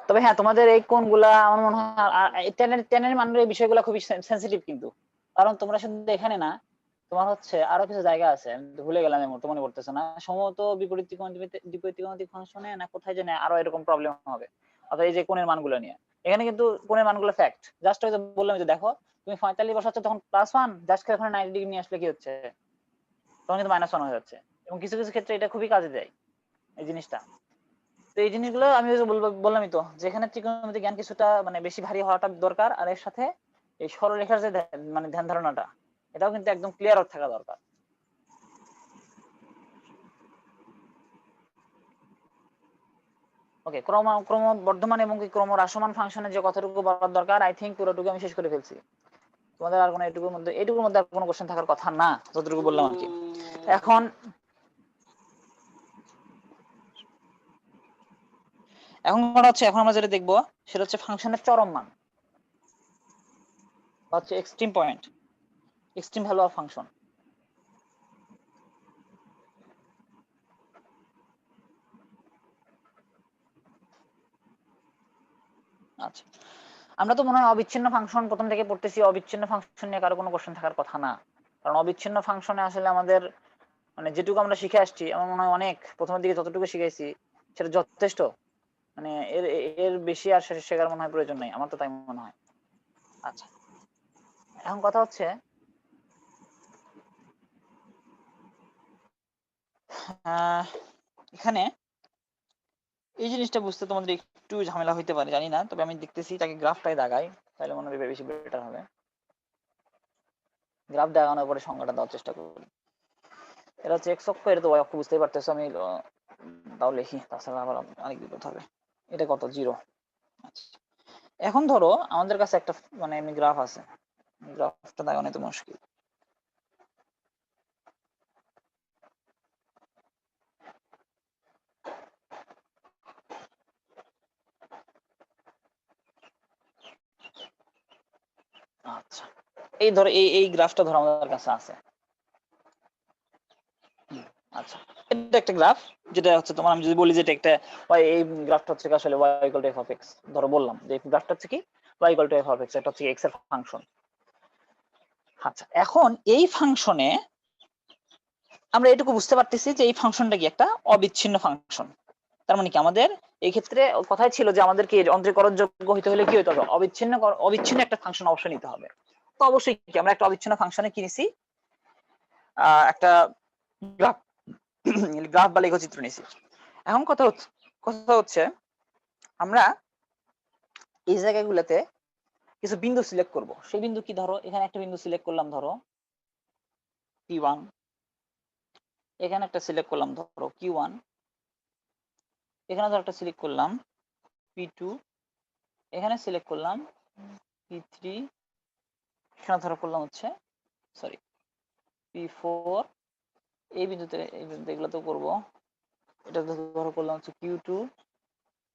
তবে হ্যাঁ, তোমাদের এই কোণগুলা আমার মনে হয় টেনের মানের এই বিষয়গুলো খুবই সেন্সিটিভ কিন্তু, কারণ তোমরা শুধু এখানে না, তোমার হচ্ছে আরো কিছু জায়গা আছে, আমি ভুলে গেলাম, এই মুহূর্তে মনে পড়তেছে না, সম্ভবত বিপরীত ত্রিকোণমিতিক ফাংশনে না কোথায় জানি আরো এরকম প্রবলেম হবে, অর্থাৎ এই যে কোণের মানগুলো নিয়ে। এখানে কিন্তু কোণের মানগুলো ফ্যাক্ট, জাস্ট ওই যে বললাম যে দেখো তুমি 45 বসাচ্ছ তখন +1, জাস্ট এখানে 90 ডিগ্রি নিয়ে আসলে কি হচ্ছে, তখন কিন্তু -1 হয়ে যাচ্ছে, এবং কিছু কিছু ক্ষেত্রে এটা খুবই কাজে দেয় এই জিনিসটা। তো এই জিনিসগুলো আমি বললামই তো, যেখানে ত্রিকোণমিতিক জ্ঞান কিছুটা মানে বেশি ভারী হওয়াটা দরকার, আর এর সাথে এই সরলরেখার যে মানে ধ্যান ধারণাটা, এটাও কিন্তু একদম ক্লিয়ার থাকা দরকার। ওকে, ক্রমবর্ধমান এবং ক্রমহ্রাসমান ফাংশনের যে কতটুকু বলার দরকার, আই থিঙ্ক পুরোটুকু আমি শেষ করে ফেলছি। তোমাদের আর কোনো এটুকুর মধ্যে আর কোনো কোশ্চেন থাকার কথা না, যতটুকু বললাম আর কি। এখন এখন আমরা যেটা দেখবো সেটা হচ্ছে ফাংশনের চরম মান, হচ্ছে extreme point, extreme value of function. আচ্ছা, আমরা তো মনে হয় অবিচ্ছিন্ন ফাংশন প্রথম থেকে পড়তেছি, অবিচ্ছিন্ন ফাংশন নিয়ে কারো কোনো কোশ্চেন থাকার কথা না, কারণ অবিচ্ছিন্ন ফাংশনে আসলে আমাদের মানে যেটুকু আমরা শিখে আসছি, আমার মনে হয় অনেক প্রথমের দিকে যতটুকু শিখেছি সেটা যথেষ্ট, মানে এর এর বেশি আর শেখার মনে হয় প্রয়োজন নাই, আমার তো তাই মনে হয়। আচ্ছা, এখন কথা হচ্ছে এখানে এই জিনিসটা বুঝতে তোমাদের একটু ঝামেলা হইতে পারে জানি না, তবে আমি দেখতেছি তাকে গ্রাফটাই দাগাই, তাহলে মনে হয় বেশি বেটার হবে। গ্রাফ দাগানোর পরে সংজ্ঞাটা দেওয়ার চেষ্টা করি। এটা হচ্ছে এক্স অক্ষ, এটা তো ওয়াই অক্ষ, বুঝতেই পারতেছো, আমি তাও লিখি, তাছাড়া আবার অনেক বিপদ হবে। এটা কত, 0। আচ্ছা, এখন ধরো আমাদের কাছে একটা মানে এমনি গ্রাফ আছে, গ্রাফটা দাগানো তো মুশকিল। আচ্ছা, এই ধরো এই গ্রাফটা ধরো আমাদের কাছে আছে। আচ্ছা, এটা একটা গ্রাফ, যেটা হচ্ছে তোমার, আমি যদি বলি যে এটা একটা এই গ্রাফটা হচ্ছে আসলে y = f(x), ধরো বললাম যে এই গ্রাফটা হচ্ছে কি y = f(x), এটা হচ্ছে x এর ফাংশন। আচ্ছা, এখন এই ফাংশনে আমরা এটুকু বুঝতে পারতেছি যে এই ফাংশনটা কি একটা অবিচ্ছিন্ন ফাংশন। তার মানে কি আমাদের এই ক্ষেত্রে কথাই ছিল যে আমাদের কি অন্তরীকরণযোগ্য হইতে হলে কি হইতে হবে, অবিচ্ছিন্ন একটা ফাংশন অবশ্যই নিতে হবে। তো অবশ্যই কি আমরা একটা অবিচ্ছিন্ন ফাংশনে কি নিছি, একটা গ্রাফ গ্রাফ বা লেখচিত্র নিছি। এখন কথা হচ্ছে আমরা এই জায়গাগুলোতে কিছু বিন্দু সিলেক্ট করব। সেই বিন্দু কি, ধরো এখানে একটা বিন্দু সিলেক্ট করলাম, ধরো P1, এখানে একটা সিলেক্ট করলাম ধরো Q1, এখানে ধরো একটা সিলেক্ট করলাম P2, এখানে সিলেক্ট করলাম P3, এখানে ধরো করলাম হচ্ছে সরি P4, এই বিন্দুতে এগুলোতেও করবো, এটা ধরো করলাম হচ্ছে Q2,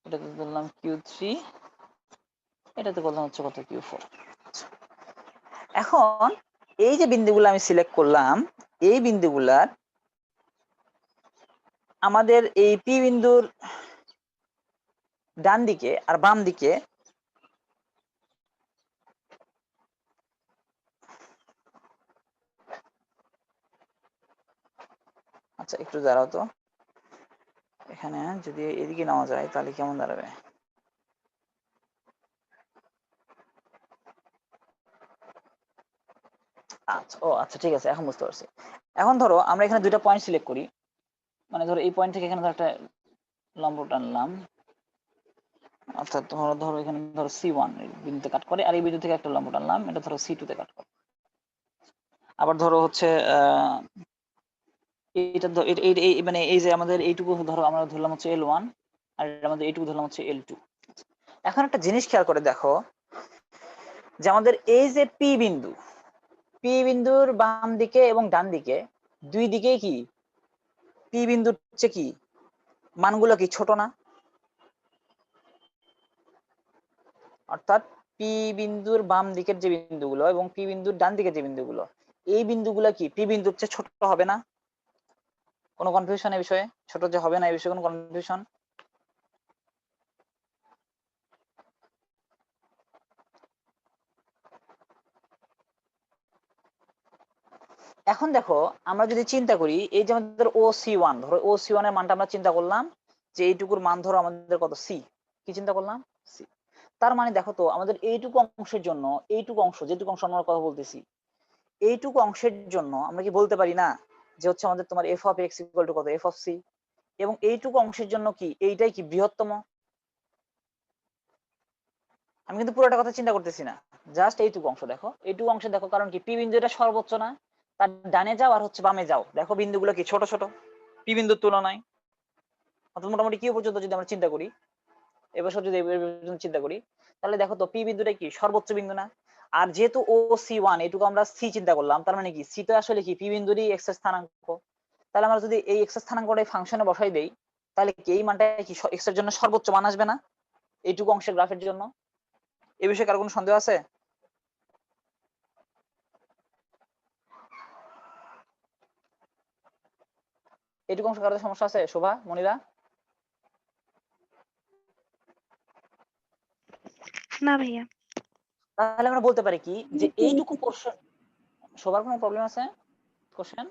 এটাতে ধরলাম Q3, এটাতে করলাম হচ্ছে কত, Q4। এখন এই যে বিন্দুগুলো আমি সিলেক্ট করলাম, এই বিন্দুগুলার আমাদের এই পি বিন্দুর ডান দিকে আর বাম দিকে আচ্ছা একটু দাঁড়াও তো, এখানে যদি এদিকে নেওয়া যায় তাহলে কেমন দাঁড়াবে। আচ্ছা, ও আচ্ছা ঠিক আছে, এখন বুঝতে পারছি। এখন ধরো আমরা এখানে দুইটা পয়েন্ট সিলেক্ট করি, মানে ধরো এই পয়েন্ট থেকে এখানে ধরো একটা লম্ব টানলাম, অর্থাৎ ধরো ধরো এখানে ধরো C1 বিন্দুতে কাট করে, আর এই বিন্দু থেকে একটা লম্ব টানলাম, এটা ধরো C2 তে কাট করে। আবার ধরো হচ্ছে এটা মানে এই যে আমাদের এইটুকু ধরো আমরা ধরলাম হচ্ছে L1, আর আমাদের এইটুকু ধরলাম হচ্ছে L2। এখন একটা জিনিস খেয়াল করে দেখো যে আমাদের এই যে পি বিন্দুর বাম দিকে এবং ডান দিকে দুই দিকেই কি পি বিন্দুর হচ্ছে কি মানগুলো কি ছোট না, অর্থাৎ পি বিন্দুর বাম দিকের যে বিন্দুগুলো এবং পি বিন্দুর ডান দিকের যে বিন্দুগুলো, এই বিন্দুগুলো কি পি বিন্দুর চেয়ে ছোট হবে না? কোনো কনফিউশন এই বিষয়ে, ছোট যে হবে না এই বিষয়ে কোনো কনফিউশন? এখন দেখো আমরা যদি চিন্তা করি এই যে আমাদের OC1, ধরো OC1 এর মানটা আমরা চিন্তা করলাম যে এইটুকুর মান ধরো আমাদের কত সি, কি চিন্তা করলাম সি। তার মানে দেখো তো আমাদের এইটুকু অংশের জন্য, এইটুকু অংশ যেটুকু অংশ আমরা কথা বলতেছি, এইটুকু অংশের জন্য আমরা কি বলতে পারি না যে হচ্ছে আমাদের তোমার F of x equal to কত এফ অফ সি, এবং এইটুকু অংশের জন্য কি এইটাই কি বৃহত্তম। আমি কিন্তু পুরোটা কথা চিন্তা করতেছি না, জাস্ট এইটুকু অংশ দেখো, এইটুকু অংশে দেখো, কারণ কি পি বিন্দু এটা সর্বোচ্চ না, তার ডানে যাও আর হচ্ছে বামে যাও, দেখো বিন্দুগুলো কি ছোট ছোট পি বিন্দুর তুলনায়। অর্থাৎ মোটামুটি কিউ পর্যন্ত যদি আমরা চিন্তা করি, এবছর যদি চিন্তা করি, তাহলে দেখো তো পি বিন্দুটা কি সর্বোচ্চ বিন্দু না। আর যেহেতু OC1 এইটুকু আমরা সি চিন্তা করলাম, তার মানে কি সি তো আসলে কি পি বিন্দুরই এক্স এর স্থানাঙ্ক। তাহলে আমরা যদি এই এক্স এর স্থানাঙ্কটা ফাংশনে বসাই দেই, তাহলে কি এই মানটা কি এক্স এর জন্য সর্বোচ্চ মান আসবে না এইটুকু অংশের গ্রাফের জন্য? এই বিষয়ে কারো কোনো সন্দেহ আছে? এইটুকু অংশ কারোর সমস্যা আছে? শোভা, মনিরা? না ভাইয়া। তাহলে আমরা বলতে পারি কি যে এইটুকু পোরশন, সবার কোনো প্রবলেম আছে কোশ্চেন?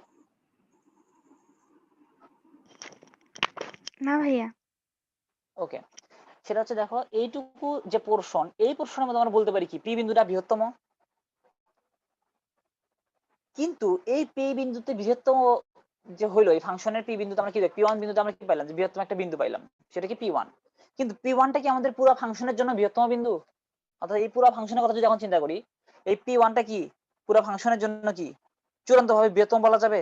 না ভাইয়া। ওকে, সেটা হচ্ছে দেখো এইটুকু যে পোরশন, এই পোরশনের মধ্যে আমরা বলতে পারি কি পি বিন্দুটা বৃহত্তম। কিন্তু এই পি বিন্দুতে বৃহত্তম যে হইলো এই ফাংশনের পি বিন্দুতে আমরা কি P1 বিন্দুতে আমরা কি পাইলাম যে বৃহত্তম একটা বিন্দু পাইলাম, সেটা কি P1। কিন্তু P1টা কি আমাদের পুরো ফাংশনের জন্য বৃহত্তম বিন্দু? অর্থাৎ এই পুরো ফাংশনের কথা যদি এখন চিন্তা করি, এই P1টা কি পুরো ফাংশনের জন্য কি চূড়ান্ত ভাবে বৃহত্তম বলা যাবে?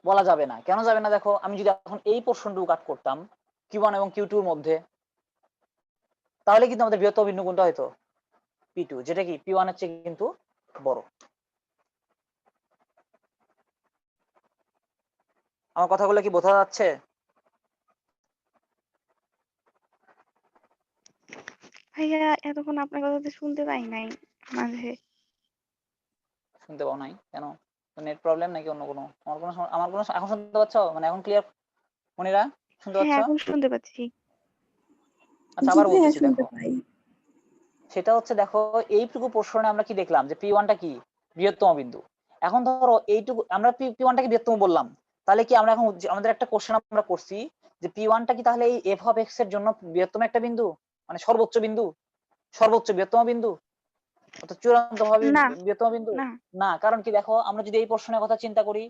বলা যাবে না। কেন যাবে না? দেখো আমি যদি এখন এই পোর্শনটুকু কাট করতাম Q1 এবং Q2 এর মধ্যে, তাহলে কিন্তু আমাদের বৃহত্তম বিন্দু কোনটা হয়তো P2, যেটা কি P1 এর চেয়ে কিন্তু বড়। আমার কথাগুলো কি বোঝা যাচ্ছে? ভাইয়া এতক্ষণ আপনার কথা তো শুনতে পাই নাই মাঝে। শুনতে পাও নাই কেন? নেট প্রবলেম নাকি অন্য কোনো? আমার কোনো এখন শুনতে পাচ্ছ? মানে এখন ক্লিয়ার মনিরা, শুনতে হ্যাঁ পাচ্ছ? এখন শুনতে পাচ্ছি। আচ্ছা জি আবার ভাইয়া বলতেছি শুনতে দেখো, পাই। সেটা হচ্ছে দেখো এইটুকু পোর্শনে আমরা কি দেখলাম যে P1টা কি বৃহত্তম বিন্দু। এখন ধরো এইটুকু আমরা P1টাকে বৃহত্তম বললাম, তাহলে কি আমরা এখন আমাদের একটা কোশ্চেন আমরা করছি যে P1টা কি তাহলে এই f অফ x এর জন্য বৃহত্তম একটা বিন্দু, মানে সর্বোচ্চ বিন্দু, সর্বোচ্চ বৃহত্তম বিন্দু, অর্থাৎ চূড়ান্ত ভাবে না বৃহত্তম বিন্দু? না। না, কারণ কি দেখো আমরা যদি এই পোর্শনের কথা চিন্তা করি,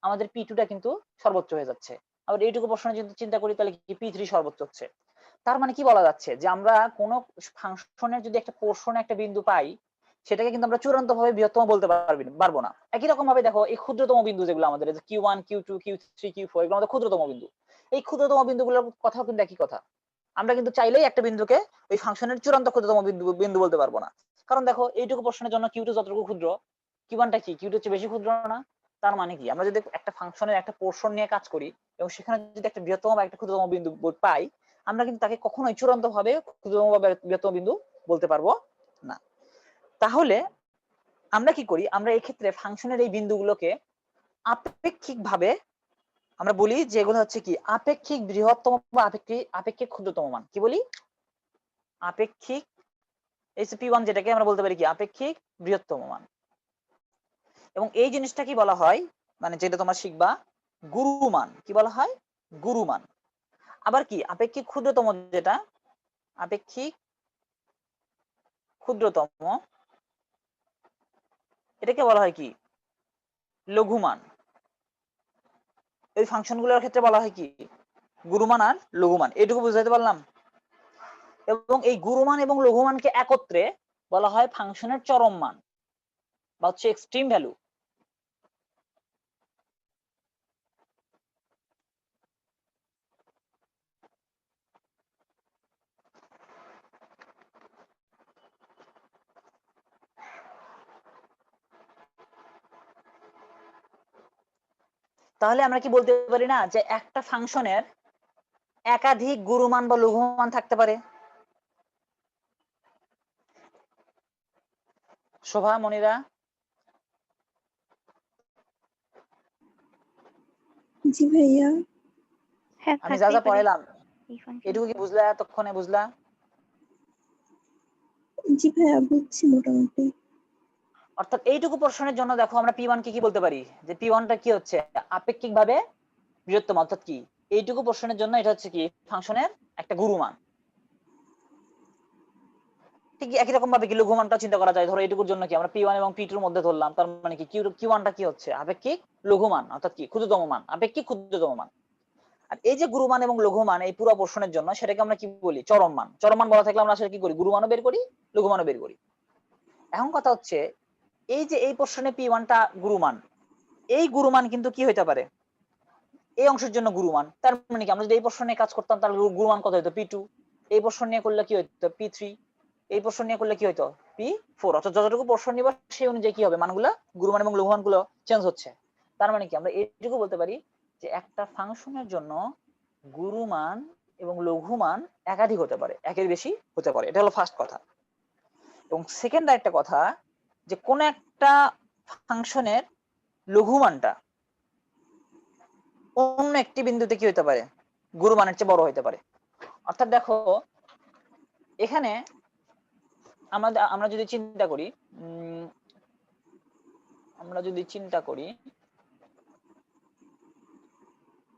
আমাদের P2টা কিন্তু সর্বোচ্চ হয়ে যাচ্ছে। আবার এইটুকু পোর্শনে যদি চিন্তা করি, তাহলে কি P3 সর্বোচ্চ হচ্ছে। তার মানে কি বলা যাচ্ছে যে আমরা কোন ফাংশনের যদি একটা পোর্শনে একটা বিন্দু পাই, সেটাকে কিন্তু আমরা চূড়ান্ত ভাবে বৃহত্তম বলতে পারবো না। একই রকম ভাবে দেখো এই ক্ষুদ্রতম বিন্দু যেগুলো আমাদের Q1 Q2 Q3 Q4, এগুলো আমাদের ক্ষুদ্রতম বিন্দু। এই ক্ষুদ্রতম বিন্দুগুলোর কথাও কিন্তু একই কথা। আমরা কিন্তু চাইলেই একটা বিন্দুকে ওই ফাংশনের চূড়ান্ত ক্ষুদ্রতম বিন্দু বিন্দু বলতে পারবো না। কারণ দেখো এইটুকু পোর্শনের জন্য Q2 যতটুকু ক্ষুদ্র, Q1টা কি Q2 চেয়ে বেশি ক্ষুদ্র না? তার মানে কি আমরা যদি একটা ফাংশনের একটা পোর্শন নিয়ে কাজ করি এবং সেখানে যদি একটা বৃহত্তম বা একটা ক্ষুদ্রতম বিন্দু পাই, আমরা কিন্তু তাকে কখনোই চূড়ান্ত ভাবে ক্ষুদ্রতম বা বৃহত্তম বিন্দু বলতে পারবো না। তাহলে আমরা কি করি, আমরা এই ক্ষেত্রে ফাংশনের এই বিন্দুগুলোকে আপেক্ষিক ভাবে আমরা বলি যে এগুলো হচ্ছে কি আপেক্ষিক বৃহত্তম বা আপেক্ষিক ক্ষুদ্রতম মান। কি বলি? আপেক্ষিক P1, যেটাকে আমরা বলতে পারি কি আপেক্ষিক বৃহত্তম মান। এবং এই জিনিসটা কি বলা হয়, মানে যেটা তোমরা শিখবা গুরুমান। কি বলা হয়? গুরুমান। আবার কি আপেক্ষিক ক্ষুদ্রতম, যেটা আপেক্ষিক ক্ষুদ্রতম, এটাকে বলা হয় কি লঘুমান। এই ফাংশনগুলোর ক্ষেত্রে বলা হয় কি গুরুমান আর লঘুমান। এটুকু বুঝাইতে পারলাম? এবং এই গুরুমান এবং লঘুমানকে একত্রে বলা হয় ফাংশনের চরম মান বা হচ্ছে এক্সট্রিম ভ্যালু। তাহলে আমরা কি বলতে পারি না যে একটা ফাংশনের একাধিক গুরুমান বা লঘুমান থাকতে পারে? শোভা, মনিরা? জি ভাইয়া। হ্যাঁ আমি যা যা থাকতেই পারে পড়াইলাম এই ফাংশন। এটুকু কি বুঝলা এতক্ষণে বুঝলা? জি ভাইয়া বুঝছি মোটামুটি। অর্থাৎ এইটুকু প্রশ্নের জন্য দেখো আমরা P1 কে কি বলতে পারি, যে P1 টা কি হচ্ছে আপেক্ষিকভাবে বৃহত্তম। অর্থাৎ কি এইটুকু প্রশ্নের জন্য এটা হচ্ছে কি ফাংশনের একটা গুরুমান। ঠিক একই রকম ভাবে কি লঘুমানটা চিন্তা করা যায়। ধরো এইটুকুর জন্য কি আমরা P1 এবং P2 এর মধ্যে ধরলাম, তার মানে কি Q1 টা কি হচ্ছে আপেক্ষিক লঘুমান, অর্থাৎ কি ক্ষুদ্রতম মান, আপেক্ষিক ক্ষুদ্রতম মান। আর এই যে গুরুমান এবং লঘুমান এই পুরো প্রশ্নের জন্য সেটাকে আমরা কি বলি চরম মান। চরম মান বলা থাকলে আমরা আসলে কি করি গুরুমানও বের করি লঘুমানও বের করি। এখন কথা হচ্ছে এই যে এই প্রশ্নে P1 টা গুরুমান, এই গুরুমান কিন্তু কি হইতে পারে এই অংশের জন্য গুরুমান। তার মানে কি আমরা যদি এই প্রশ্ন নিয়ে কাজ করতাম তাহলে গুরুমান কত হইতো P2, এই প্রশ্ন নিয়ে করলে কি হইতো P3, এই প্রশ্ন নিয়ে করলে কি হইতো P4। অর্থাৎ যতটুকু প্রশ্ন নিব সেই অনুযায়ী কি হবে মানগুলো গুরুমান এবং লঘুমান গুলো চেঞ্জ হচ্ছে। তার মানে কি আমরা এইটুকু বলতে পারি যে একটা ফাংশনের জন্য গুরুমান এবং লঘুমান একাধিক হতে পারে, একের বেশি হতে পারে। এটা হলো ফার্স্ট কথা। এবং সেকেন্ড আরেকটা কথা যে কোন একটা ফাংশনের লঘুমানটা অন্য একটি বিন্দুতে কি হতে পারে গুরুমানের চেয়ে বড় হতে পারে। অর্থাৎ দেখো এখানে আমরা যদি চিন্তা করি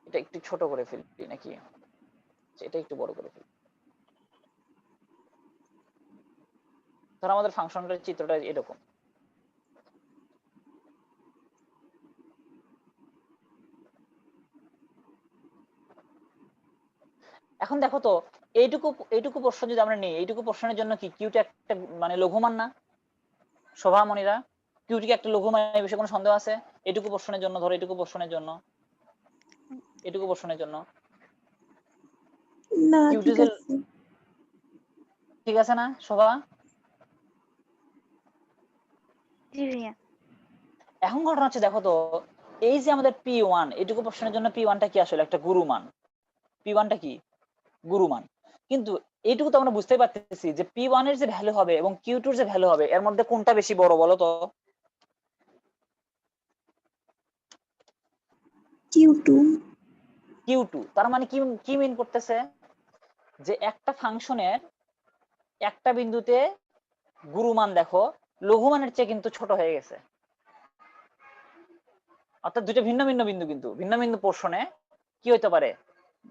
এটা একটু ছোট করে ফেলি নাকি এটা একটু বড় করে ফেলি। ধর আমাদের ফাংশনটার চিত্রটা এরকম। এখন দেখো তো এইটুকু প্রশ্ন যদি আমরা নিই, এইটুকু প্রশ্নের জন্য কি কিউটা একটা মানে লঘুমান না শোভামণিরা? কিউটি কি একটা লঘুমান, এই বিষয়ে কোনো সন্দেহ আছে? এইটুকু প্রশ্নের জন্য ধরো এইটুকু প্রশ্নের জন্য না কিউটি ঠিক আছে। ঠিক আছে না শোভা? জি ভাইয়া। এখন ঘটনা হচ্ছে দেখো তো এই যে আমাদের P1 এইটুকু প্রশ্নের জন্য P1 টা কি আসলে একটা গুরুমান। P1 টা কি গুরুমান। কিন্তু এইটুকু তো আমরা বুঝতে পারতেছি যে P1 এর যে ভ্যালু হবে এবং Q2 এর যে ভ্যালু হবে এর মধ্যে কোনটা বেশি বড় বলো তো? Q2। তার মানে কি কি মিন করতেছে যে একটা ফাংশনের একটা বিন্দুতে গুরুমান দেখো লঘুমানের চেয়ে কিন্তু ছোট হয়ে গেছে। অর্থাৎ দুটো ভিন্ন ভিন্ন বিন্দু কিন্তু ভিন্ন ভিন্ন পোর্শনে কি হইতে পারে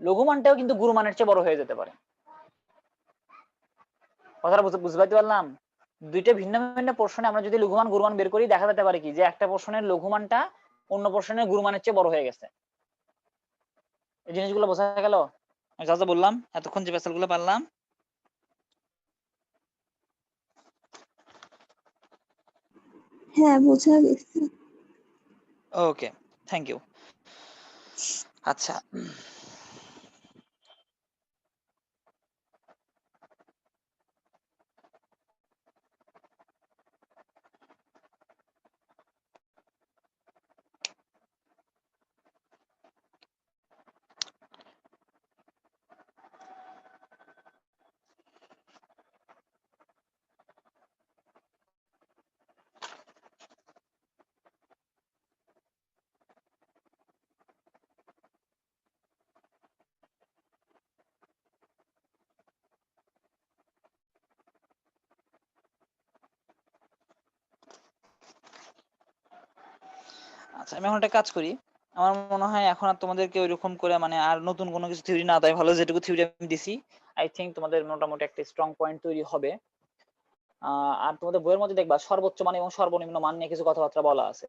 লঘুমানটাও কিন্তু গুরুমানের চেয়ে বড় হয়ে যেতে পারে। কথাটা বুঝতে পারলাম? দুইটা ভিন্ন ভিন্ন পোর্শনে আমরা যদি লঘুমান গুরুমান বের করি দেখা যেতে পারে কি যে একটা পোর্শনের লঘুমানটা অন্য পোর্শনের গুরুমানের চেয়ে বড় হয়ে গেছে। এই জিনিসগুলো বোঝা গেল? আমি যা যা বললাম এতক্ষণ যে পেছালগুলো পারলাম। হ্যাঁ বোঝা গেছে। Okay thank you. আচ্ছা আচ্ছা আমি এখন একটা কাজ করি। আমার মনে হয় এখন আর তোমাদেরকে ওইরকম করে মানে আর নতুন কোনো কিছু থিওরি না দেয় ভালো। যেটুকু থিওরি আমি দিছি আই থিঙ্ক তোমাদের মোটামুটি একটা স্ট্রং পয়েন্ট তৈরি হবে। আর তোমাদের বইয়ের মধ্যে দেখবা সর্বোচ্চ মান এবং সর্বনিম্ন মান নিয়ে কিছু কথাবার্তা বলা আছে,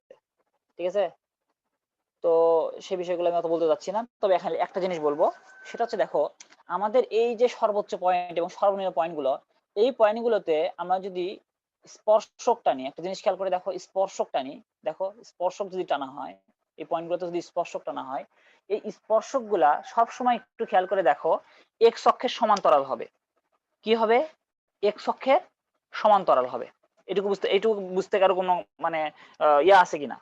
ঠিক আছে? তো সেই বিষয়গুলো আমি অত বলতে যাচ্ছি না। তবে এখানে একটা জিনিস বলবো সেটা হচ্ছে দেখো আমাদের এই যে সর্বোচ্চ পয়েন্ট এবং সর্বনিম্ন পয়েন্টগুলো এই পয়েন্টগুলোতে আমরা যদি স্পর্শক টানি, একটা জিনিস খেয়াল করে দেখো স্পর্শক টানি, দেখো স্পর্শক যদি টানা হয় এই পয়েন্টগুলোতে যদি স্পর্শক টানা হয় এই স্পর্শক গুলা সবসময় একটু খেয়াল করে দেখো এক্স অক্ষের সমান্তরাল হবে। কি হবে? এক্স অক্ষের সমান্তরাল হবে। এইটুকু বুঝতে কারো কোনো মানে ইয়া আছে কিনা,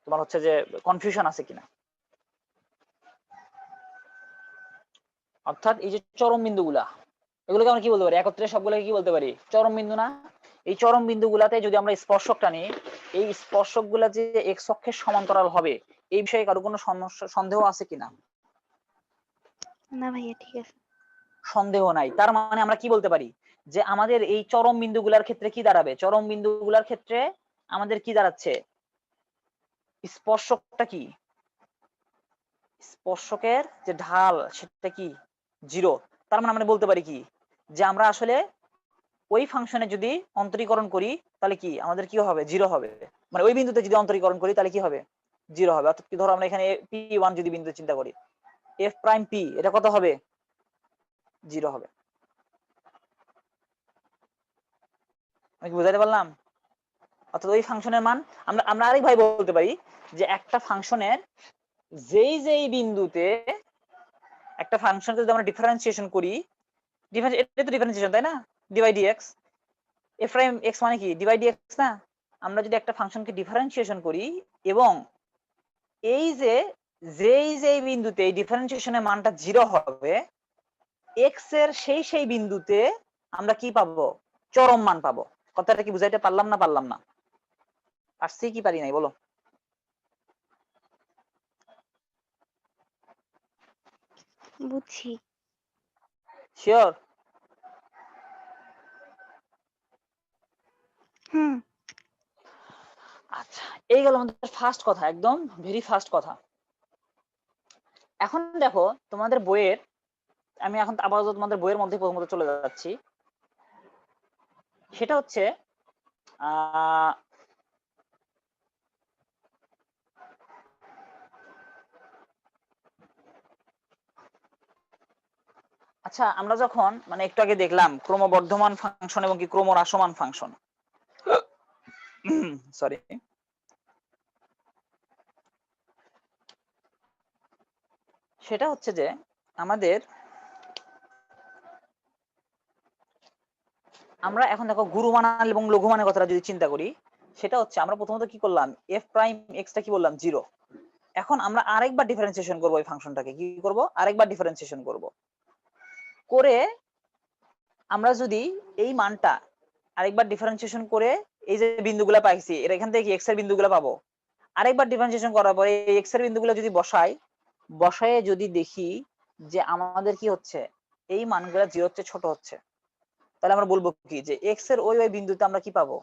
তোমার হচ্ছে যে কনফিউশন আছে কিনা? অর্থাৎ এই যে চরম বিন্দুগুলা এগুলোকে আমরা কি বলতে পারি একত্রে সবগুলোকে কি বলতে পারি চরম বিন্দু না? এই চরম বিন্দুগুলাতে যদি আমরা স্পর্শক টানি এই স্পর্শক গুলা যে এক্স অক্ষের সমান্তরাল হবে এই বিষয়ে কারো কোনো সমস্যা সন্দেহ আছে কিনা? না ভাইয়া ঠিক আছে। সন্দেহ নাই। তার মানে আমরা কি বলতে পারি যে আমাদের এই চরম বিন্দুগুলার ক্ষেত্রে কি দাঁড়াবে? চরম বিন্দুগুলার ক্ষেত্রে আমাদের কি দাঁড়াচ্ছে? স্পর্শকটা কি? স্পর্শকের যে ঢাল সেটা কি 0। তার মানে আমরা বলতে পারি কি যে আমরা আসলে ওই ফাংশনে যদি অন্তরীকরণ করি তাহলে কি আমাদের কি হবে? 0 হবে। মানে ওই বিন্দুতে যদি অন্তরীকরণ করি তাহলে কি হবে? 0 হবে। অর্থাৎ কি ধরো আমরা এখানে p1 যদি বিন্দু চিন্তা করি, f প্রাইম p এটা কত হবে? 0 হবে। আমি কি বুঝাতে পারলাম? অর্থাৎ ওই ফাংশনের মান আমরা আরেক ভাই বলতে পারি যে একটা ফাংশনের যেই বিন্দুতে একটা ফাংশনকে যদি আমরা ডিফারেন্সিয়েশন করি, এটা তো ডিফারেন্সিয়েশন তাই না? ডিভাই ডিএক্স, এফ প্রাইম এক্স মানে কি ডিভাই ডিএক্স না? আমরা যদি একটা ফাংশনকে ডিফারেন্সিয়েশন করি এবং এই যে যেই বিন্দুতে এই ডিফারেন্সিয়েশনের মানটা 0 হবে, এক্স এর সেই বিন্দুতে আমরা কি পাবো? চরম মান পাবো। কথাটা কি বুঝাইতে পারলাম না পারলাম না? পারছি কি পারি নাই বলো? বুঝছি। শিওর? হুম। আচ্ছা, এই গেল আমাদের ফার্স্ট কথা, একদম ভেরি ফার্স্ট কথা। এখন দেখো তোমাদের বইয়ের, আমি এখন আপাতত তোমাদের বইয়ের মধ্যে প্রথমত চলে যাচ্ছি। সেটা হচ্ছে আচ্ছা, আমরা যখন মানে একটু আগে দেখলাম ক্রমবর্ধমান ফাংশন এবং কি ক্রমহ্রাসমান ফাংশন, সরি, সেটা হচ্ছে যে আমাদের আমরা এখন দেখো গুরুমান এবং লঘুমানের কথাটা যদি চিন্তা করি, সেটা হচ্ছে আমরা প্রথমত কি করলাম, এফ প্রাইম এক্সটা কি বললাম 0। এখন আমরা আরেকবার ডিফারেন্সিয়েশন করব, এই ফাংশনটাকে কি করব, আরেকবার ডিফারেন্সিয়েশন করব, করে আমরা যদি এই মানটা আরেকবার ডিফারেন্সিয়েশন করে এই যে বিন্দুগুলা পাইছি, এর এখান থেকে এক্স এর বিন্দুগুলা পাবো। আরেকবার ডিফারেন্সিয়েশন করার পরে এই এক্স এর বিন্দুগুলো যদি বসায় যদি দেখি যে আমাদের কি হচ্ছে, এই মানগুলা 0 হচ্ছে ছোট হচ্ছে, তাহলে আমরা বলবো কি যে এক্স এর ওই বিন্দুতে আমরা কি পাবো?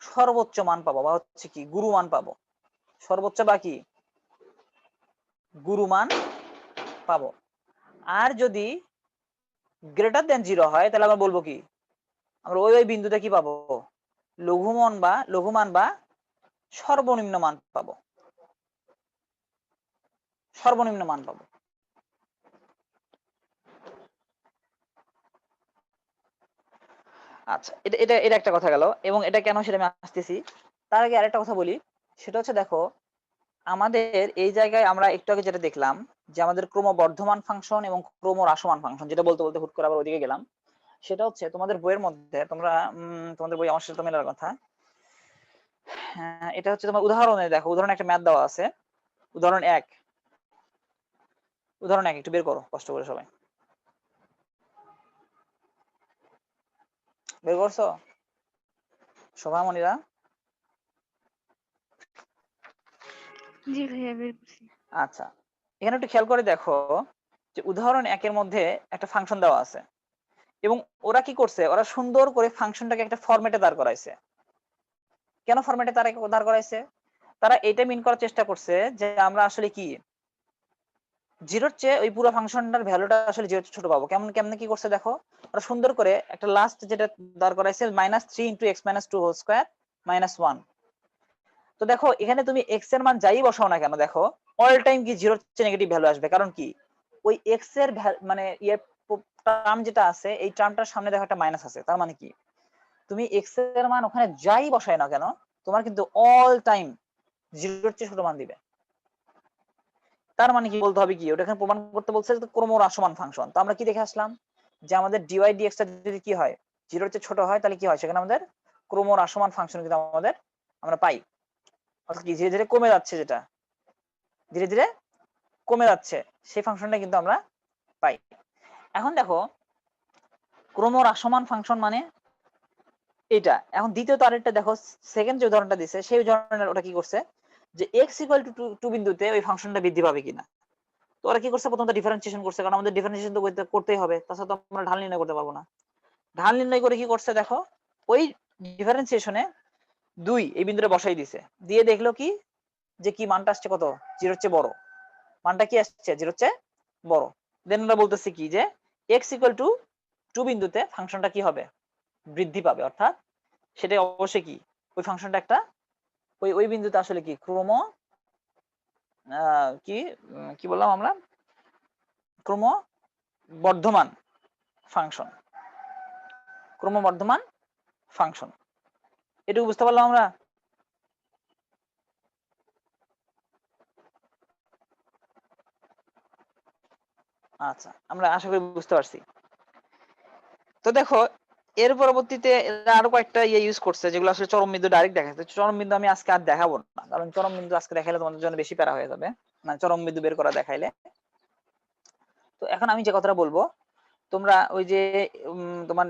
সর্বোচ্চ মান পাবো, বা হচ্ছে কি গুরুমান পাবো। সর্বোচ্চ বা কি গুরুমান পাবো। আর যদি গ্রেটার দেন 0 হয় তাহলে আমরা বলবো কি, আমরা ওই বিন্দুতে কি পাবো? লঘুমান বা সর্বনিম্ন মান পাবো। সর্বনিম্ন মান পাবো। আচ্ছা, এটা এটা এটা একটা কথা গেল, এবং এটা কেন সেটা আমি আসতেছি। তার আগে আরেকটা কথা বলি, সেটা হচ্ছে দেখো আমাদের এই জায়গায় আমরা একটু আগে যেটা দেখলাম যে আমাদের ক্রমবর্ধমান ফাংশন এবং ক্রমহ্রাসমান ফাংশন, যেটা বলতে বলতে হুট করে আবার ওদিকে গেলাম, সেটা হচ্ছে তোমাদের বইয়ের মধ্যে তোমরা তোমাদের বই আমার সাথে তো মেলার কথা। হ্যাঁ, এটা হচ্ছে তোমার উদাহরণে দেখো, উদাহরণ একটা ম্যাথ দেওয়া আছে। উদাহরণ 1 একটু বের করো কষ্ট করে সবাই। বের করছো শোভামণিরা? জি ভাইয়া বের করছি। আচ্ছা, এখানে একটু খেয়াল করে দেখো যে উদাহরণ 1 এর মধ্যে একটা ফাংশন দেওয়া আছে, এবং ওরা কি করছে, ওরা সুন্দর করে ফাংশনটাকে একটা ফরম্যাটে দাঁড় করাইছে। কেন ফরম্যাটে তারা দাঁড় করাইছে? তারা এটা মিন করার চেষ্টা করছে যে আমরা আসলে কি 0-র চেয়ে ওই পুরো ফাংশনটার ভ্যালুটা আসলে 0-র চেয়ে ছোট পাবো। কেমনে কি করছে দেখো, ওরা সুন্দর করে একটা লাস্ট যেটা দাঁড় করাইছে -3 × x - 2 হোল স্কয়ার -1। তো দেখো এখানে তুমি x এর মান যাই বসাও না কেন, দেখো অল টাইম কি 0-র চেয়ে নেগেটিভ ভ্যালু আসবে। কারণ কি, ওই x এর মানে টার্ম যেটা আছে, এই টার্মটার সামনে দেখো একটা মাইনাস আছে। তার মানে কি, তুমি x এর মান ওখানে যাই বসাই না কেন, তোমার কিন্তু অল টাইম 0-র চেয়ে ছোট মান দিবে। তার মানে কি বলতে হবে কি, ওটা এখানে প্রমাণ করতে বলছে যে ক্রমহ্রাসমান ফাংশন। তো আমরা কি দেখে আসলাম যে আমাদের dy dx টা যদি কি হয় 0-র চেয়ে ছোট হয়, তাহলে কি হয়, সেখানে আমাদের ক্রমহ্রাসমান ফাংশন কিন্তু আমরা পাই। অর্থাৎ কি ধীরে ধীরে কমে যাচ্ছে, যেটা ধীরে ধীরে কমে যাচ্ছে সেই ফাংশনটা কিন্তু আমরা পাই। এখন দেখো ক্রমহ্রাসমান ফাংশন মানে এটা। এখন দ্বিতীয়ত আরেকটা দেখো, সেকেন্ড যে উদাহরণটা দিছে সেই উদাহরণের ওটা কি করছে, যে এক্স ইকুয়াল টু 2 বিন্দুতে ওই ফাংশনটা বৃদ্ধি পাবে কিনা। তো ওরা কি করছে, প্রথমত ডিফারেন্সিয়েশন করছে, কারণ আমাদের ডিফারেন্সিয়েশন তো করতেই হবে, তাছাড়া তো আমরা ঢাল নির্ণয় করতে পারবো না। ঢাল নির্ণয় করে কি করছে দেখো, ওই ডিফারেন্সিয়েশনে 2 এই বিন্দুটা বসাই দিছে, দিয়ে দেখলো কি যে কি মানটা আসছে কত, 0 এর চেয়ে বড়। মানটা কি আসছে, 0 এর চেয়ে বড়। দেন আমরা বলতেছি কি যে x ইকুয়াল টু 2 বিন্দুতে ফাংশনটা কি হবে, বৃদ্ধি পাবে। অর্থাৎ সেটা অবশ্যই কি, ওই ফাংশনটা একটা ওই বিন্দুতে আসলে কি ক্রম কি কি বললাম আমরা, ক্রম বর্ধমান ফাংশন, ক্রমবর্ধমান ফাংশন। এটুকু বুঝতে পারলাম আমরা। আচ্ছা, আমরা আশা করি বুঝতে পারছি। তো দেখো এর পরবর্তীতে এরা আরো কয়েকটা ইউজ করছে যেগুলো আসলে চরম বিন্দু ডাইরেক্ট দেখাচ্ছে। চরম বিন্দু আমি আজকে আর দেখাবো না, কারণ চরম বিন্দু আজকে দেখাইলে তোমাদের জন্য বেশি প্যারা হয়ে যাবে, মানে চরম বিন্দু বের করা দেখাইলে। তো এখন আমি যে কথাটা বলবো, তোমরা ওই যে তোমার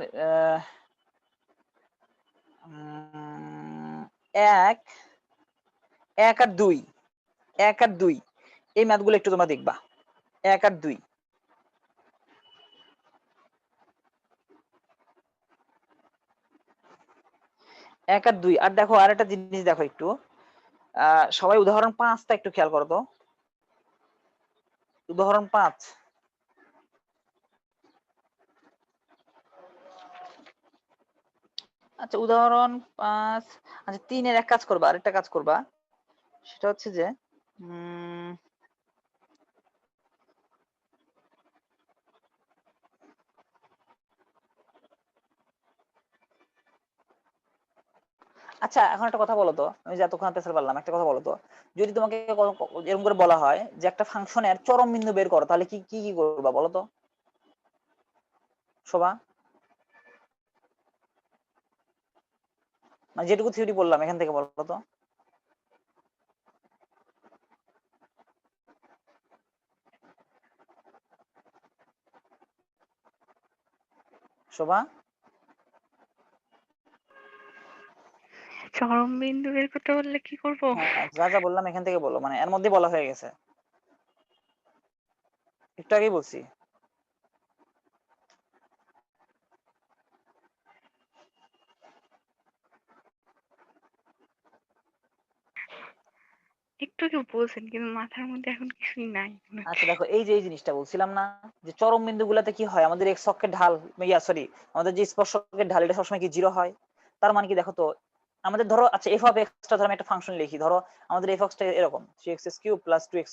1 আর 2, 1 আর 2 এই ম্যাথগুলো একটু তোমরা দেখবা। 1 আর 2, 1 আর 2। আর দেখো আরেকটা জিনিস দেখো একটু, সবাই উদাহরণ 5টা একটু খেয়াল করো তো। উদাহরণ 5, আচ্ছা উদাহরণ 5, আচ্ছা 3 এর এক কাজ করবা, আরেকটা কাজ করবা, সেটা হচ্ছে যে আচ্ছা এখন একটা কথা বলো তো, আমি যে এতক্ষণ পেছাল পারলাম, একটা কথা বলো তো, যদি তোমাকে এরকম করে বলা হয় যে একটা ফাংশনের চরম বিন্দু বের করো, তাহলে কি কি করবা বলো তো শোভা? মানে যেটুকু থিওরি বললাম এখান থেকে বলো তো। শোভা, চরম বিন্দু বের করতে বললে কি করব? হ্যাঁ যা যা বললাম এখান থেকে বলো, মানে এর মধ্যে বলা হয়ে গেছে, একটু আগেই বলছি। একটু আগে বলছেন কিন্তু মাথার মধ্যে এখন কিছুই নাই। আচ্ছা দেখো এই যে এই জিনিসটা বলছিলাম না, যে চরম বিন্দু গুলাতে কি হয়, আমাদের এক্স অক্ষের ঢাল, সরি আমাদের যে স্পর্শকের ঢাল এটা সবসময় কি 0 হয়। তার মানে কি দেখো তো, আমাদের ধরো আচ্ছা এফ অফ এক্সটা ধরো আমি একটা ফাংশন লিখি, ধরো আমাদের এফ অক্সটা এরকম 3x³ + 2x²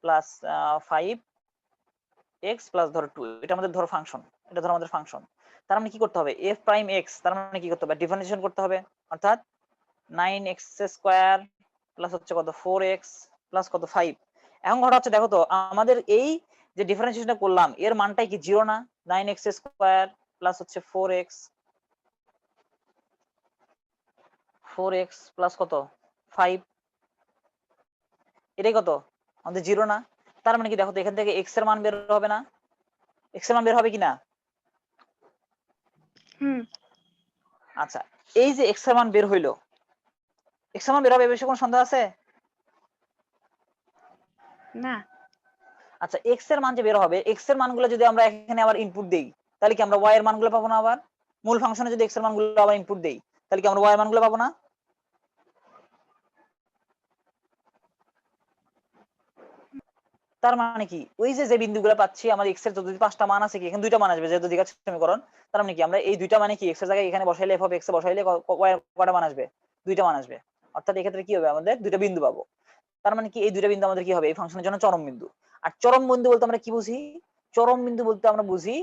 + 5x + ধরো 2, এটা আমাদের ধরো ফাংশন, এটা ধরো আমাদের ফাংশন। তার মানে কি করতে হবে, f প্রাইম x, তার মানে কি করতে হবে, ডিফারেন্সিয়েশন করতে হবে। অর্থাৎ 9x² প্লাস হচ্ছে কত 4x প্লাস কত 5। এখন ঘটা হচ্ছে দেখো তো, আমাদের এই যে ডিফারেন্সিয়েশনটা করলাম এর মানটাই কি 0 না, 9x² প্লাস হচ্ছে 4x প্লাস কত 5, এটাই কত আমাদের 0 না। তার মানে কি দেখো তো, এখান থেকে x এর মান বের হবে না, x এর মান বের হবে কিনা। আচ্ছা এই যে x এর মান বের হইলো, x এর মান বের হবে, বেশি কোনো সন্দেহ আছে? না। আচ্ছা x এর মান যে বের হবে, x এর মানগুলো যদি আমরা এখানে আবার ইনপুট দেই, তাহলে কি আমরা y এর মানগুলো পাবো না? আবার মূল ফাংশনে যদি x এর মানগুলো আবার ইনপুট দেই, তাহলে কি আমরা y এর মানগুলো পাবো না? তার মানে কি ওই যে যে বিন্দুগুলো পাচ্ছি আমাদের x এর যদি 5টা মান আছে, কি এখানে 2টা মান আসবে যেহেতু দ্বিঘাত সমীকরণ। তার মানে কি আমরা এই 2টা মানে কি x এর জায়গায় এখানে বসাইলে f অফ x এ বসাইলে y এর কয়টা মান আসবে, 2টা মান আসবে। অর্থাৎ এই ক্ষেত্রে কি হবে, আমাদের 2টা বিন্দু পাবো। তার মানে কি এই 2টা বিন্দু আমাদের কি হবে, এই ফাংশনের জন্য চরম বিন্দু। আর চরম বিন্দু বলতে আমরা কি বুঝি, চরম বিন্দু বলতে আমরা বুঝি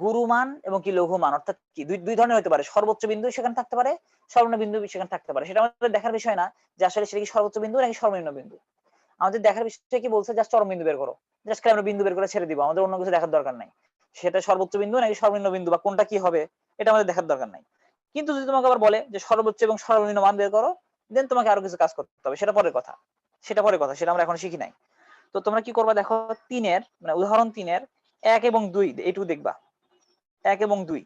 গুরু মান এবং কি লঘু মান। অর্থাৎ কি দুই ধরনের হতে পারে, সর্বোচ্চ বিন্দু সেখানে থাকতে পারে, সর্বনিম্ন বিন্দু সেখানে থাকতে পারে। সেটা আমাদের দেখার বিষয় না যে আসলে সেটা কি সর্বোচ্চ বিন্দু নাকি সর্বনিম্ন বিন্দু। আমাদের দেখার বিষয় কি বলছে, জাস্ট চরম বিন্দু বের করো, জাস্ট আমরা বিন্দু বের করে ছেড়ে দিব, আমাদের অন্য কিছু দেখার দরকার নাই। সেটা সর্বোচ্চ বিন্দু নাকি সর্বনিম্ন বিন্দু বা কোনটা কি হবে এটা আমাদের দেখার দরকার নাই। কিন্তু যদি তোমাকে আবার বলে যে সর্বোচ্চ এবং সর্বনিম্ন মান বের করো, দেন তোমাকে আরো কিছু কাজ করতে হবে, সেটা পরের কথা, সেটা আমরা এখন শিখি নাই। তো তোমরা কি করবা দেখো, 3-এর মানে উদাহরণ 3-এর 1 এবং 2 এইটুকু দেখবা, 1 এবং 2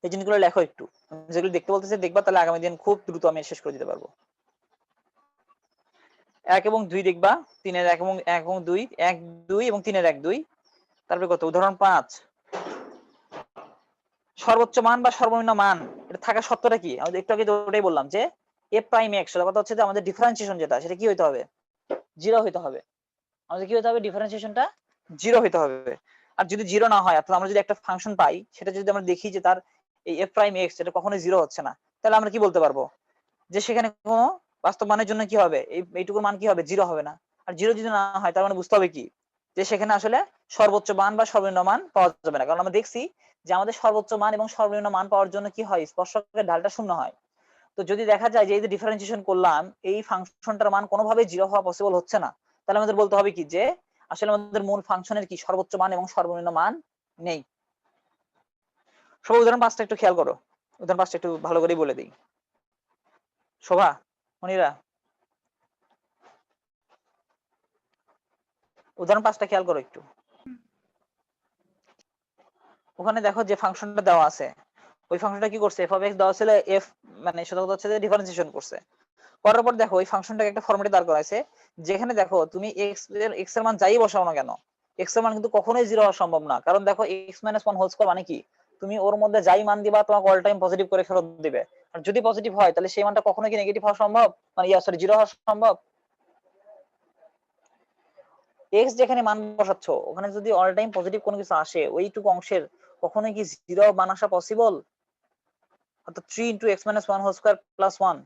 এই জিনিসগুলো লেখো একটু, যেগুলো দেখতে বলতেছে দেখবা, তাহলে আগামী দিন খুব দ্রুত আমি শেষ করে দিতে পারবো। 1 এবং 2 দেখবা, 3 এর 1 এবং 2, 1 2 এবং 3 এর 1 2। তারপরে কত, উদাহরণ 5, সর্বোচ্চ মান বা সর্বনিম্ন মান এটা থাকা সত্ত্বটা কি? আমাদের একটু আগে ওটাই বললাম যে f প্রাইম x, কথা হচ্ছে যে আমাদের ডিফারেন্সিয়েশন যেটা সেটা কি হইতে হবে, 0 হইতে হবে। আমাদের কি হতে হবে, ডিফারেন্সিয়েশনটা 0 হইতে হবে। আর যদি 0 না হয়, অর্থাৎ আমরা যদি একটা ফাংশন পাই, সেটা যদি আমরা দেখি যে তার এই f প্রাইম x এটা কখনোই 0 হচ্ছে না, তাহলে আমরা কি বলতে পারবো যে সেখানে কোনো বাস্তব মানের জন্য কি হবে, এইটুকু মান কি হবে, 0 হবে না। আর 0 যদি না হয়, তার মানে বুঝতে হবে কি, যে সেখানে আসলে সর্বোচ্চ মান বা সর্বনিম্ন মান পাওয়া যাবে না। কারণ আমরা দেখছি যে আমাদের সর্বোচ্চ মান এবং সর্বনিম্ন মান পাওয়ার জন্য কি হয়, স্পর্শকের ঢালটা শূন্য হয়। তো যদি দেখা যায় যে এই যে ডিফারেন্সিয়েশন করলাম, এই ফাংশনটার মান কোনোভাবেই 0 হওয়া পসিবল হচ্ছে না, তাহলে আমাদের বলতে হবে কি, যে আসলে আমাদের মূল ফাংশনের কি সর্বোচ্চ মান এবং সর্বনিম্ন মান নেই। সবাই উদাহরণ 5টা একটু খেয়াল করো, উদাহরণ 5টা একটু ভালো করে বলে দিই। শোভা, মনিরা, উদাহরণ 5টা খেয়াল করো একটু। ওখানে দেখো যে ফাংশনটা দেওয়া আছে, ওই ফাংশনটা কি করছে, f of x দেওয়া ছিল, f মানে সেটা হচ্ছে যে ডিফারেন্সিয়েশন করছে, করার পর দেখো ওই ফাংশনটাকে একটা ফরম্যাটে দাঁড় করাইছে, যেখানে দেখো তুমি x এর মান যাই বসাও না কেন, x এর মান কিন্তু কখনোই 0 হওয়া সম্ভব না। কারণ দেখো x - 1 হোল স্কয়ার মানে কি, তুমি ওর মধ্যে যাই মান দিবা তোমাকে অল টাইম পজিটিভ করে ফেরত দিবে। আর যদি পজিটিভ হয়, তাহলে সেই মানটা কখনোই কি নেগেটিভ হওয়া সম্ভব, মানে সরি 0 হওয়া সম্ভব? x যেখানে মান বসাচ্ছ, ওখানে যদি অল টাইম পজিটিভ কোনো কিছু আসে, ওইটুকু অংশের কখনোই কি 0 মান আসা পসিবল? অর্থাৎ 3 × x - 1 হোল স্কয়ার প্লাস 1,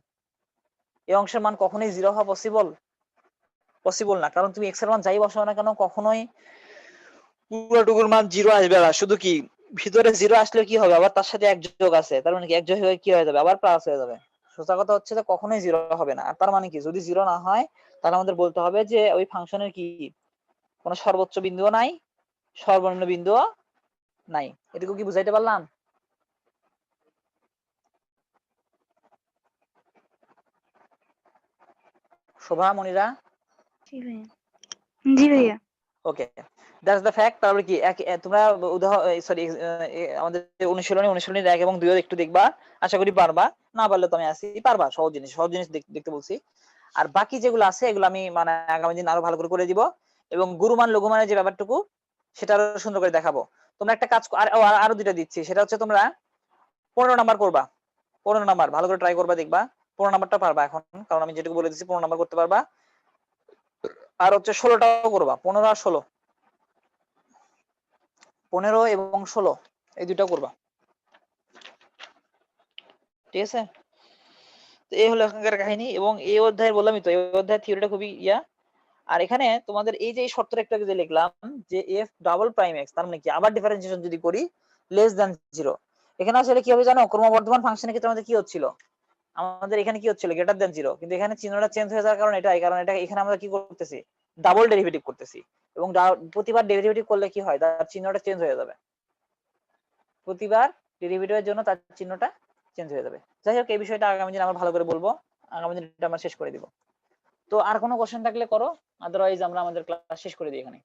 এই অংশের মান কখনোই 0 হওয়া পসিবল না। কারণ তুমি x এর মান যাই বসাও না কেন, কখনোই পুরোটুকুর মান 0 আসবে না। শুধু কি ভিতরে 0 আসলে কি হবে, আবার তার সাথে এক যোগ আছে, তার মানে কি এক যোগ হয়ে কি হয়ে যাবে, আবার প্লাস হয়ে যাবে। সোজা কথা হচ্ছে যে কখনোই 0 হবে না। আর তার মানে কি, যদি 0 না হয়, তাহলে আমাদের বলতে হবে যে ওই ফাংশনের কি কোনো সর্বোচ্চ বিন্দুও নাই, সর্বনিম্ন বিন্দুও নাই। এটুকু কি বুঝাইতে পারলাম? শোভা, মনিরা? জি ভাইয়া। জি ভাইয়া। ওকে, দ্যাটস দ্য ফ্যাক্ট। তাহলে কি তোমরা সরি আমাদের অনুশীলনী 1 এবং 2 একটু দেখবা, আশা করি পারবা। না পারলে তো আমি আছি, পারবা, সহজ জিনিস দেখতে বলছি। আর বাকি যেগুলো আছে এগুলো আমি মানে আগামী দিন আরো ভালো করে দিব, এবং গুরুমান লঘুমানের যে ব্যাপারটুকু সেটা আরো সুন্দর করে দেখাবো। তোমরা একটা কাজ আরো দুইটা দিচ্ছি, সেটা হচ্ছে তোমরা 15 নাম্বার করবা, 15 নাম্বার ভালো করে ট্রাই করবা, দেখবা 15 নাম্বারটা পারবা এখন, কারণ আমি যেটুকু বলে দিচ্ছি 15 নাম্বার করতে পারবা। আর হচ্ছে 16টাও করবা, 15 আর 16, 15 এবং 16 এই দুইটা করবা, ঠিক আছে? তো এই হলো এখানকার কাহিনী। এবং এই অধ্যায়ে বললামই তো, এই অধ্যায়ের থিওরিটা খুবই ইয়া। আর এখানে তোমাদের এই যে শর্তটা একটু আগে যে লিখলাম যে f ডাবল প্রাইম x, তার মানে কি আবার ডিফারেন্সিয়েশন যদি করি লেস দ্যান 0, এখানে আসলে কি হবে জানো, ক্রমবর্ধমান ফাংশনের ক্ষেত্রে আমাদের কি হচ্ছিল, আমাদের এখানে কি হচ্ছিল, গ্রেটার দ্যান 0, কিন্তু এখানে চিহ্নটা চেঞ্জ হয়ে যাওয়ার কারণ এটাই, কারণ এটা এখানে আমরা কি করতেছি, ডাবল ডেরিভেটিভ করতেছি, এবং প্রতিবার ডেরিভেটিভ করলে কি হয়, তার চিহ্নটা চেঞ্জ হয়ে যাবে, প্রতিবার ডেরিভেটিভের জন্য তার চিহ্নটা চেঞ্জ হয়ে যাবে। যাই হোক, এই বিষয়টা আগামী দিন আমরা ভালো করে বলবো, আগামী দিন এটা আমরা শেষ করে দিব। তো আর কোনো কোশ্চেন থাকলে করো, আদারওয়াইজ আমরা আমাদের ক্লাস শেষ করে দিই এখানে।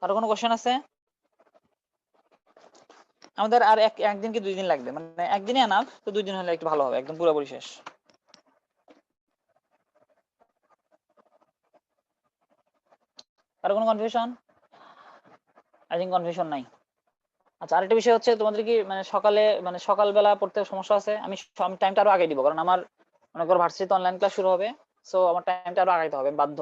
আর কোনো কোশ্চেন আছে? আমাদের আর একদিন কি 2 দিন লাগবে, মানে একদিনই এনাফ, তো 2 দিন হলে একটু ভালো হবে, একদম পুরোপুরি শেষ। আর কোনো কনফিউশন? আই থিংক কনফিউশন নাই। আচ্ছা, আরেকটা বিষয় হচ্ছে, তোমাদের কি মানে সকালবেলা পড়তে সমস্যা আছে? আমি টাইমটা আরো আগে দিব, কারণ আমার মনে করো ভার্সিটিতে অনলাইন ক্লাস শুরু হবে, সো আমার টাইমটা আরো আগাইতে হবে, বাধ্য।